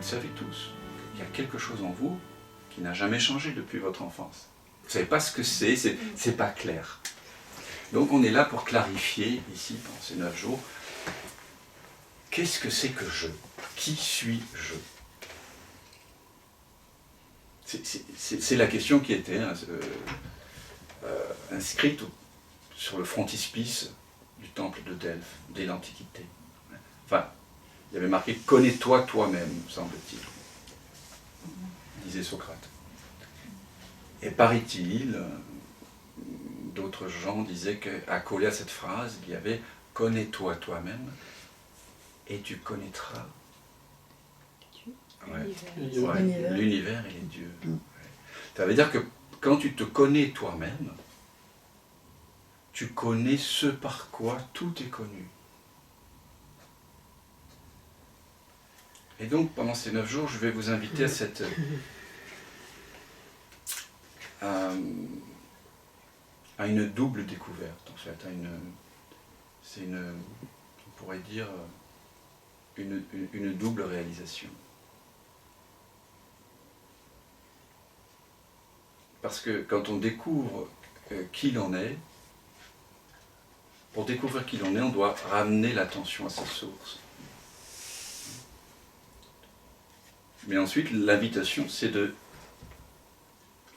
le savez tous, il y a quelque chose en vous qui n'a jamais changé depuis votre enfance. Vous ne savez pas ce que c'est pas clair. Donc on est là pour clarifier ici, pendant ces 9 jours, qu'est-ce que c'est que je? Qui suis-je? C'est la question qui était inscrite sur le frontispice du temple de Delphes, dès l'Antiquité. Enfin, il y avait marqué « Connais-toi toi-même », semble-t-il, disait Socrate. Et paraît-il, d'autres gens disaient qu'accolé à cette phrase, il y avait « Connais-toi toi-même et tu connaîtras l'univers et les dieux ». Ça veut dire que quand tu te connais toi-même, tu connais ce par quoi tout est connu. Et donc, pendant ces 9 jours, je vais vous inviter à une double découverte, en fait. On pourrait dire, une double réalisation. Parce que quand on découvre qui l'on est, pour découvrir qui l'on est, on doit ramener l'attention à sa source. Mais ensuite, l'invitation, c'est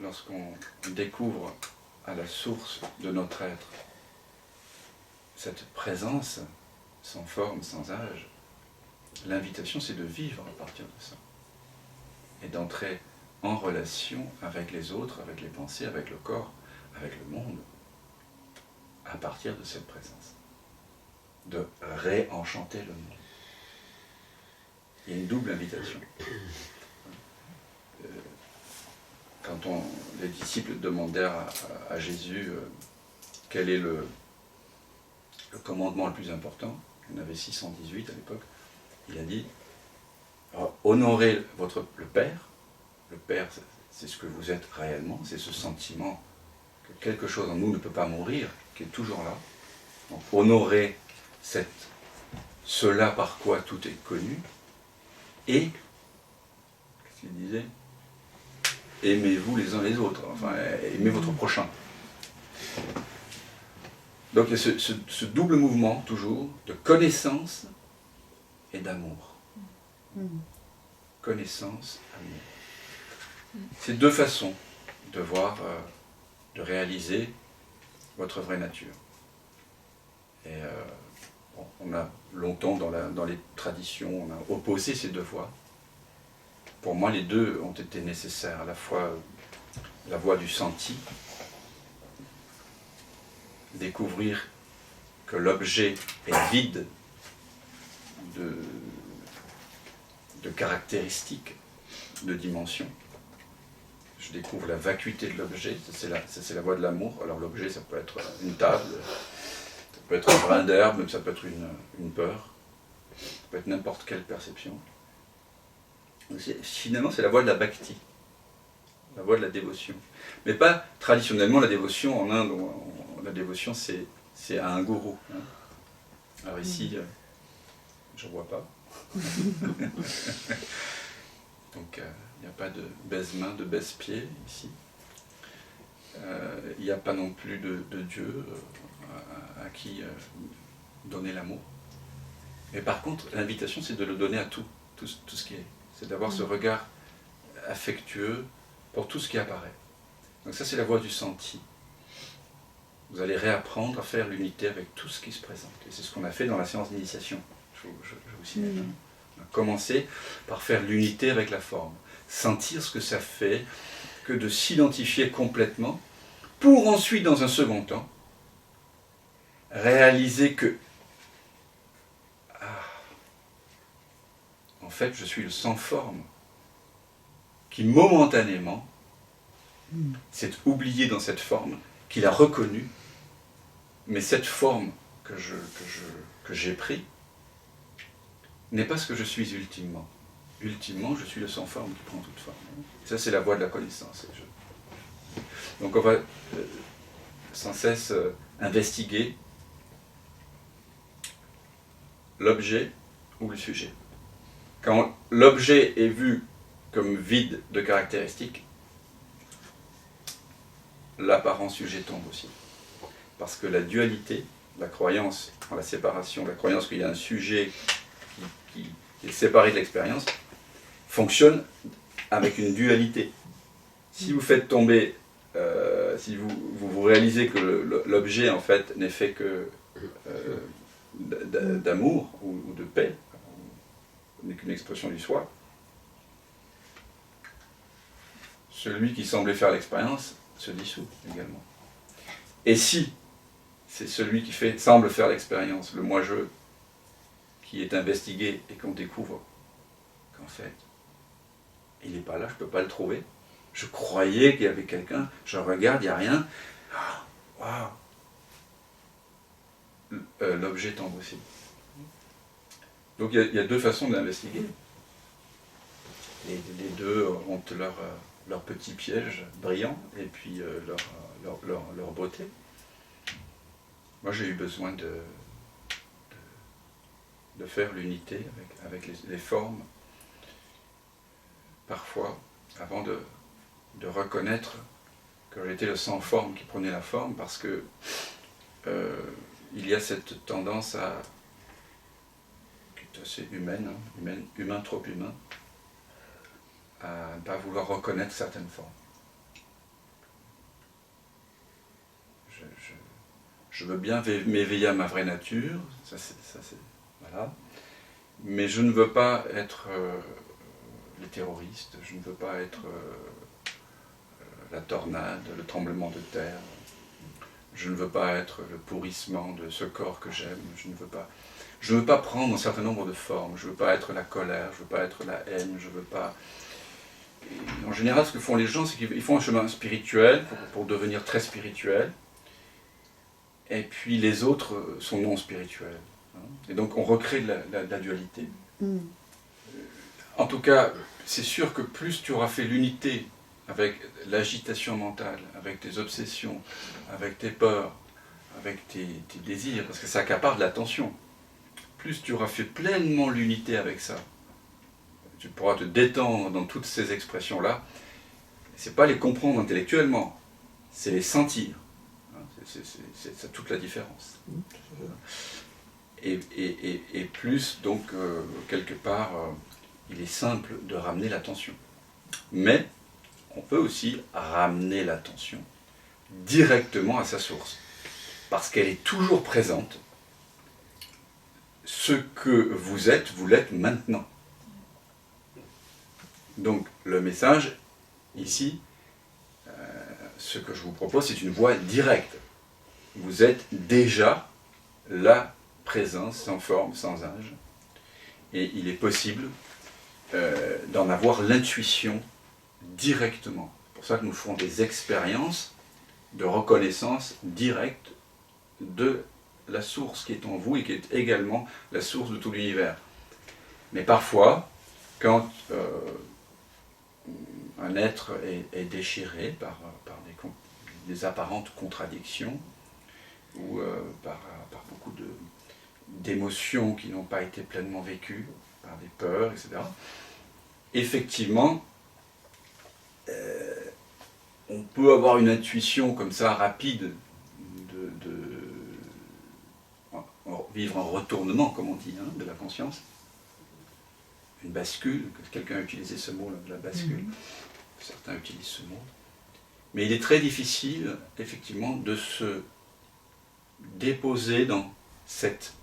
lorsqu'on découvre à la source de notre être cette présence sans forme, sans âge, l'invitation, c'est de vivre à partir de ça. Et d'entrer en relation avec les autres, avec les pensées, avec le corps, avec le monde, à partir de cette présence. De réenchanter le monde. Il y a une double invitation. Quand les disciples demandèrent à Jésus quel est le commandement le plus important, il y en avait 618 à l'époque, il a dit honorez le Père. Le Père, c'est ce que vous êtes réellement, c'est ce sentiment que quelque chose en nous ne peut pas mourir, qui est toujours là. Donc honorez cela par quoi tout est connu, et, qu'est-ce qu'il disait? Aimez-vous les uns les autres, enfin, aimez votre prochain. Donc il y a ce double mouvement, toujours, de connaissance et d'amour. Connaissance, amour. C'est deux façons de voir, de réaliser votre vraie nature. Et on a longtemps, dans les traditions, on a opposé ces deux voies. Pour moi, les deux ont été nécessaires, à la fois la voie du senti, découvrir que l'objet est vide de caractéristiques, de dimensions. Je découvre la vacuité de l'objet, c'est la voie de l'amour. Alors l'objet, ça peut être une table, ça peut être un brin d'herbe, ça peut être une peur, ça peut être n'importe quelle perception. Finalement, c'est la voie de la bhakti, la voie de la dévotion. Mais pas traditionnellement la dévotion en Inde, la dévotion c'est à un gourou. Hein. Alors ici, je ne vois pas. Donc il n'y a pas de baise-main, de baise-pied ici. Il n'y a pas non plus de Dieu à qui donner l'amour. Mais par contre, l'invitation, c'est de le donner à tout ce qui est. C'est d'avoir ce regard affectueux pour tout ce qui apparaît. Donc ça, c'est la voie du senti. Vous allez réapprendre à faire l'unité avec tout ce qui se présente. Et c'est ce qu'on a fait dans la séance d'initiation. Je vous signale. On a commencé par faire l'unité avec la forme. Sentir ce que ça fait que de s'identifier complètement, pour ensuite, dans un second temps, réaliser que en fait, je suis le sans forme qui momentanément s'est oublié dans cette forme, qu'il a reconnue, mais cette forme que j'ai pris n'est pas ce que je suis ultimement. Ultimement, je suis le sans forme qui prend toute forme. Ça, c'est la voie de la connaissance. Donc on va sans cesse investiguer l'objet ou le sujet. Quand l'objet est vu comme vide de caractéristiques, l'apparent sujet tombe aussi. Parce que la dualité, la croyance en la séparation, la croyance qu'il y a un sujet qui est séparé de l'expérience, fonctionne avec une dualité. Si vous faites tomber, si vous réalisez que l'objet en fait n'est fait que d'amour ou de paix, n'est qu'une expression du soi, celui qui semblait faire l'expérience se dissout également. Et si c'est celui qui semble faire l'expérience, le moi-je, qui est investigué et qu'on découvre qu'en fait, il n'est pas là, je ne peux pas le trouver. Je croyais qu'il y avait quelqu'un, je regarde, il n'y a rien. Waouh! L'objet tombe aussi. Donc il y a deux façons d'investiguer. Les deux ont leur petit piège brillant et puis leur beauté. Moi j'ai eu besoin de faire l'unité avec les formes, parfois, avant de reconnaître que j'étais le sans forme qui prenait la forme, parce que il y a cette tendance qui est assez humaine, humain trop humain, à ne pas vouloir reconnaître certaines formes. Je veux bien m'éveiller à ma vraie nature, voilà. Mais je ne veux pas être les terroristes, je ne veux pas être la tornade, le tremblement de terre, je ne veux pas être le pourrissement de ce corps que j'aime, je ne veux pas prendre un certain nombre de formes, je ne veux pas être la colère, je ne veux pas être la haine, je ne veux pas... En général, ce que font les gens, c'est qu'ils font un chemin spirituel pour devenir très spirituel, et puis les autres sont non spirituels. Et donc on recrée de la dualité. En tout cas, c'est sûr que plus tu auras fait l'unité avec l'agitation mentale, avec tes obsessions, avec tes peurs, avec tes désirs, parce que ça accapare de l'attention, plus tu auras fait pleinement l'unité avec ça, tu pourras te détendre dans toutes ces expressions-là. C'est pas les comprendre intellectuellement, c'est les sentir. C'est toute la différence. Et plus, donc, quelque part, il est simple de ramener l'attention. Mais on peut aussi ramener l'attention directement à sa source, parce qu'elle est toujours présente. Ce que vous l'êtes maintenant. Donc, le message, ici, ce que je vous propose, c'est une voie directe. Vous êtes déjà la présence sans forme, sans âge. Et il est possible d'en avoir l'intuition directement. C'est pour ça que nous ferons des expériences de reconnaissance directe de la source qui est en vous et qui est également la source de tout l'univers. Mais parfois, quand un être est déchiré par des apparentes contradictions ou par beaucoup d'émotions qui n'ont pas été pleinement vécues, par des peurs, etc. Effectivement, on peut avoir une intuition comme ça rapide vivre un retournement, comme on dit, de la conscience, une bascule, quelqu'un a utilisé ce mot, la bascule, certains utilisent ce mot, mais il est très difficile, effectivement, de se déposer dans cette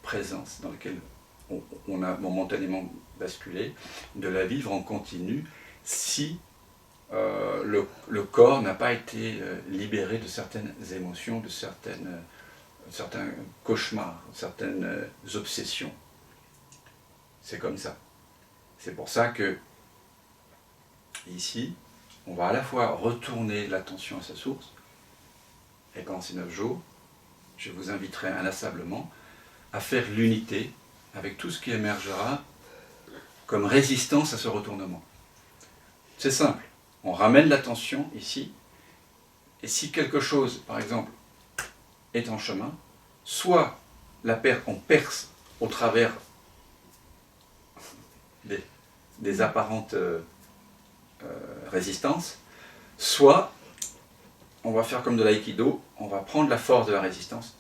présence dans laquelle on a momentanément basculé, de la vivre en continu, si le corps n'a pas été libéré de certaines émotions, de certains cauchemars, certaines obsessions. C'est comme ça. C'est pour ça que, ici, on va à la fois retourner l'attention à sa source, et pendant ces 9 jours, je vous inviterai inlassablement à faire l'unité avec tout ce qui émergera comme résistance à ce retournement. C'est simple, on ramène l'attention ici, et si quelque chose, par exemple, est en chemin, soit on perce au travers des apparentes résistances, soit on va faire comme de l'aïkido, on va prendre la force de la résistance,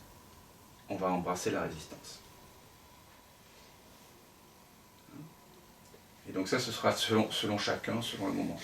on va embrasser la résistance. Et donc ça, ce sera selon chacun, selon le moment.